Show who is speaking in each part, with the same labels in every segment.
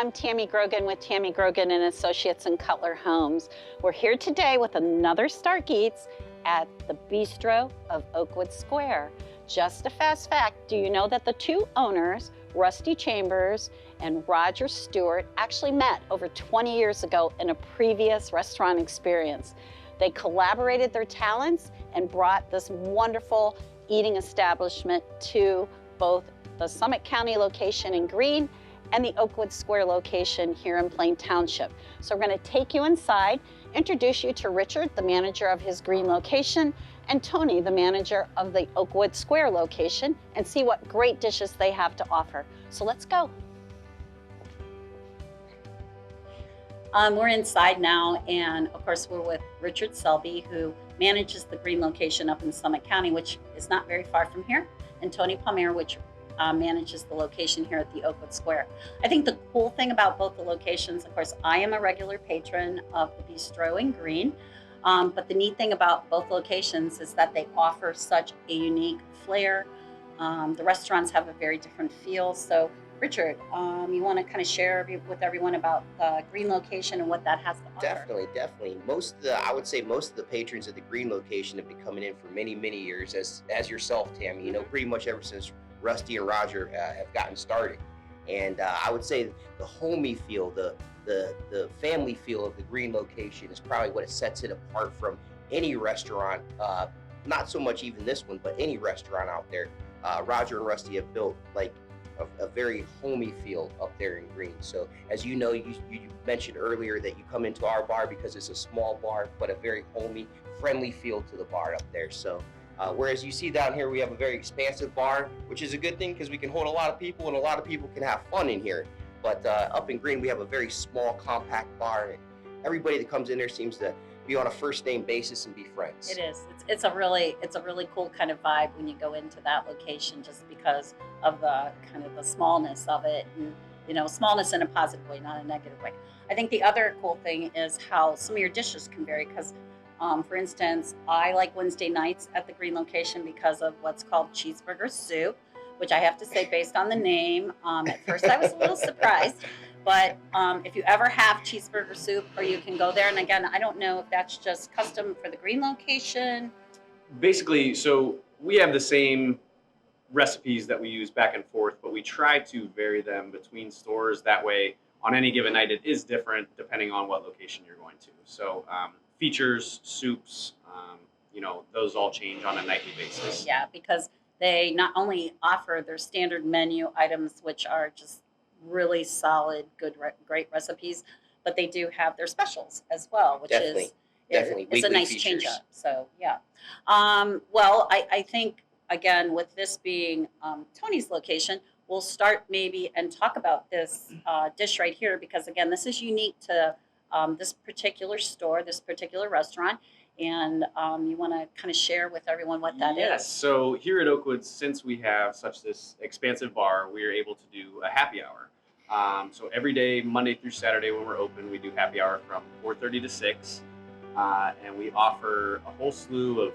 Speaker 1: I'm Tammy Grogan with Tammy Grogan and Associates in Cutler Homes. We're here today with another Stark Eats at the Bistro of Oakwood Square. Just a fast fact, do you know that the two owners, Rusty Chambers and Roger Stewart, actually met over 20 years ago in a previous restaurant experience? They collaborated their talents and brought this wonderful eating establishment to both the Summit County location in Greene and the Oakwood Square location here in Plain Township. So we're going to take you inside, introduce you to Richard, the manager of his Greene location, and Tony, the manager of the Oakwood Square location, and see what great dishes they have to offer. So let's go. We're inside now, and of course we're with Richard Selby, who manages the Greene location up in Summit County, which is not very far from here, and Tony Palmer, which manages the location here at the Oakwood Square. I think the cool thing about both the locations, of course, I am a regular patron of the Bistro in Greene, but the neat thing about both locations is that they offer such a unique flair. The restaurants have a very different feel. So Richard, you want to kind of share with everyone about the Greene location and what that has to offer?
Speaker 2: Definitely. I would say most of the patrons of the Greene location have been coming in for many, many years, as yourself, Tammy. You know, pretty much ever since Rusty and Roger have gotten started. And I would say the homey feel, the family feel of the Greene location is probably what sets it apart from any restaurant. Not so much even this one, but any restaurant out there. Roger and Rusty have built like a very homey feel up there in Greene. So as you know, you mentioned earlier that you come into our bar because it's a small bar, but a very homey, friendly feel to the bar up there. So whereas you see down here, we have a very expansive bar, which is a good thing because we can hold a lot of people and a lot of people can have fun in here. But up in Greene, we have a very small, compact bar, and everybody that comes in there seems to be on a first name basis and be friends.
Speaker 1: It is. It's a really cool kind of vibe when you go into that location, just because of the kind of the smallness of it, and you know, smallness in a positive way, not a negative way. I think the other cool thing is how some of your dishes can vary, because for instance, I like Wednesday nights at the Greene location because of what's called cheeseburger soup, which I have to say, based on the name, at first I was a little surprised. But if you ever have cheeseburger soup, or you can go there, and again, I don't know if that's just custom for the Greene location.
Speaker 3: Basically, so we have the same recipes that we use back and forth, but we try to vary them between stores. That way, on any given night, it is different depending on what location you're going to. So features, soups, those all change on a nightly basis.
Speaker 1: Yeah, because they not only offer their standard menu items, which are just really solid, great recipes, but they do have their specials as well, which
Speaker 2: Definitely.
Speaker 1: is a nice
Speaker 2: features.
Speaker 1: change up. So yeah. Well, I think again, with this being Tony's location, we'll start maybe and talk about this dish right here, because again, this is unique to this particular store, this particular restaurant. And you want to kind of share with everyone what that is?
Speaker 3: Yes. So here at Oakwood, since we have such this expansive bar, we are able to do a happy hour. So every day, Monday through Saturday when we're open, we do happy hour from 4:30 to 6. And we offer a whole slew of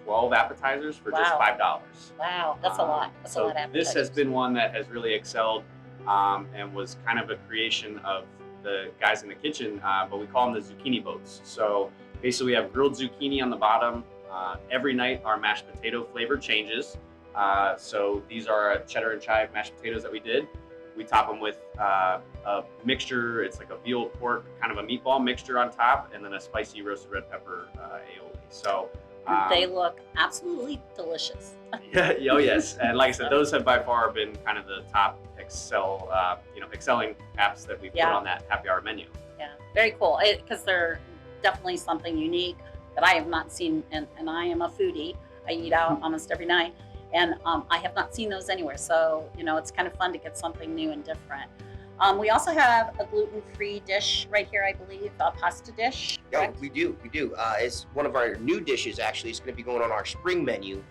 Speaker 3: 12 appetizers for just $5.
Speaker 1: Wow, that's a lot. That's a lot of appetizers.
Speaker 3: This has been one that has really excelled and was kind of a creation of the guys in the kitchen, but we call them the Zucchini Boats. So basically, we have grilled zucchini on the bottom. Every night, our mashed potato flavor changes. So these are cheddar and chive mashed potatoes that we did. We top them with a mixture. It's like a veal pork, kind of a meatball mixture on top, and then a spicy roasted red pepper aioli. So
Speaker 1: they look absolutely delicious.
Speaker 3: Yeah, oh yes, and like I said, those have by far been kind of the top excelling apps that we've put on that happy hour menu.
Speaker 1: Yeah, very cool, because they're definitely something unique that I have not seen, and I am a foodie. I eat out almost every night, and I have not seen those anywhere. So, it's kind of fun to get something new and different. We also have a gluten-free dish right here, I believe, a pasta dish.
Speaker 2: Yeah, we do. It's one of our new dishes, actually. It's going to be going on our spring menu.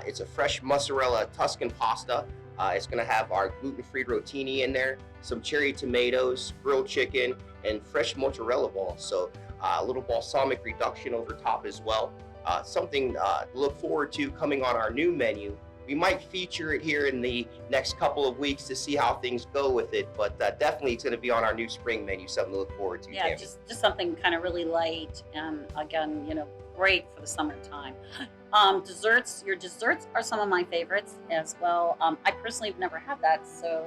Speaker 2: It's a fresh mozzarella Tuscan pasta. It's going to have our gluten-free rotini in there, some cherry tomatoes, grilled chicken, and fresh mozzarella balls. So a little balsamic reduction over top as well. Something to look forward to coming on our new menu we might feature it here in the next couple of weeks to see how things go with it. But definitely it's going to be on our new spring menu, something to look forward to.
Speaker 1: Yeah,
Speaker 2: Tammy.
Speaker 1: just something kind of really light, and again, great for the summertime. Desserts, your desserts are some of my favorites as well. I personally have never had that, so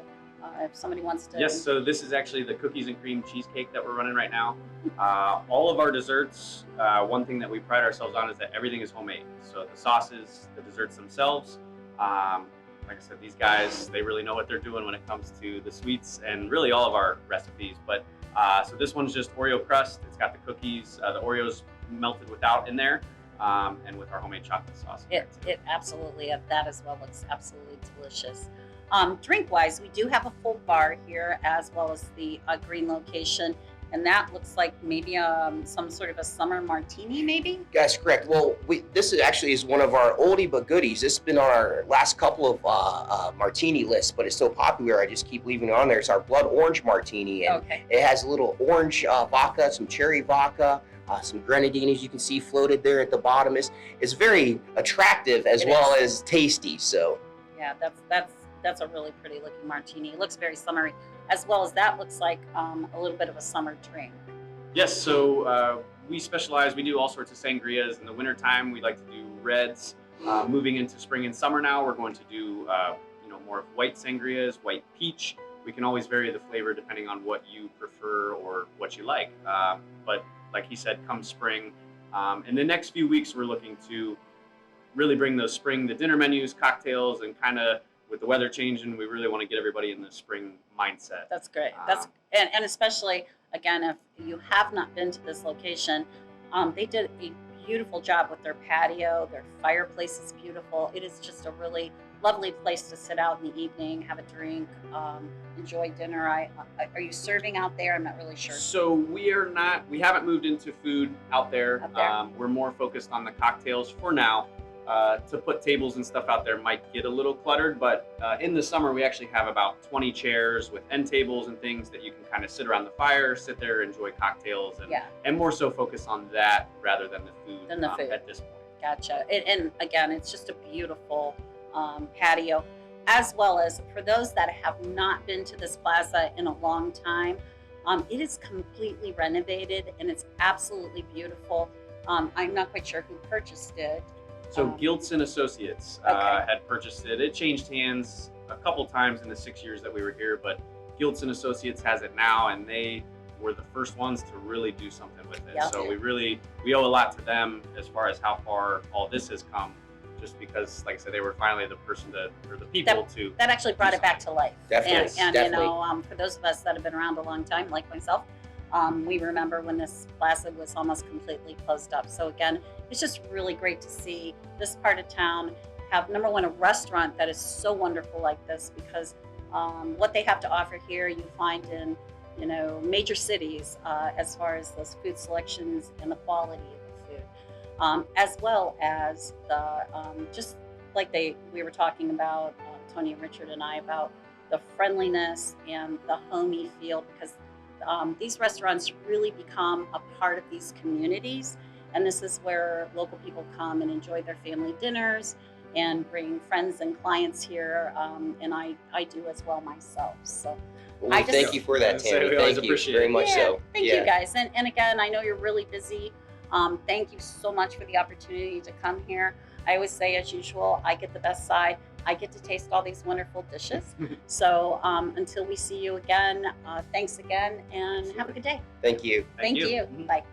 Speaker 1: if somebody wants to.
Speaker 3: Yes, so this is actually the cookies and cream cheesecake that we're running right now. All of our desserts, one thing that we pride ourselves on is that everything is homemade. So the sauces, the desserts themselves, like I said, these guys, they really know what they're doing when it comes to the sweets and really all of our recipes. But so this one's just Oreo crust. It's got the cookies, the Oreos melted without in there, and with our homemade chocolate sauce.
Speaker 1: It absolutely, that as well looks absolutely delicious. Drink-wise, we do have a full bar here as well as the green location, and that looks like maybe some sort of a summer martini, maybe?
Speaker 2: That's correct. Well, this is one of our oldie but goodies. This has been on our last couple of martini lists, but it's so popular I just keep leaving it on there. It's our blood orange martini, and it has a little orange vodka, some cherry vodka, some grenadine, as you can see floated there at the bottom. It's very attractive as well as tasty. So
Speaker 1: yeah, that's a really pretty looking martini. It looks very summery, as well as that looks like a little bit of a summer drink.
Speaker 3: Yes, so we do all sorts of sangrias. In the wintertime, we like to do reds. Moving into spring and summer now, we're going to do more of white sangrias, white peach. We can always vary the flavor depending on what you prefer or what you like. But like he said, come spring, in the next few weeks, we're looking to really bring the dinner menus, cocktails, and kind of with the weather changing, we really want to get everybody in the spring mindset.
Speaker 1: That's great. And especially, again, if you have not been to this location, they did a beautiful job with their patio. Their fireplace is beautiful. It is just a really lovely place to sit out in the evening, have a drink, enjoy dinner. Are you serving out there? I'm not really sure.
Speaker 3: So we haven't moved into food out there. We're more focused on the cocktails for now. To put tables and stuff out there might get a little cluttered, but in the summer we actually have about 20 chairs with end tables and things that you can kind of sit around the fire, sit there, enjoy cocktails, and more so focus on that rather than the food, at this point.
Speaker 1: Gotcha. And again, it's just a beautiful patio, as well as for those that have not been to this plaza in a long time, it is completely renovated and it's absolutely beautiful. I'm not quite sure who purchased it.
Speaker 3: So Giltz and Associates had purchased it. It changed hands a couple times in the 6 years that we were here, but Giltz and Associates has it now, and they were the first ones to really do something with it.
Speaker 1: Yeah.
Speaker 3: So we owe a lot to them as far as how far all this has come, just because, like I said, they were finally the people that actually
Speaker 1: brought it back to life.
Speaker 2: Definitely.
Speaker 1: And
Speaker 2: definitely.
Speaker 1: For those of us that have been around a long time, like myself, we remember when this plaza was almost completely closed up. So again, it's just really great to see this part of town have, number one, a restaurant that is so wonderful like this, because what they have to offer here you find in major cities, as far as those food selections and the quality of the food, as well as the just like we were talking about, Tony and Richard and I, about the friendliness and the homey feel, because these restaurants really become a part of these communities, and this is where local people come and enjoy their family dinners and bring friends and clients here, and I do as well myself. So
Speaker 2: Well, thank you for that, Tammy. Thank you very much.
Speaker 1: Thank you guys, and again, I know you're really busy. Thank you so much for the opportunity to come here. I always say, as usual, I get the best side. I get to taste all these wonderful dishes. So until we see you again, thanks again, and have a good day.
Speaker 2: Thank you.
Speaker 1: Thank you. Bye.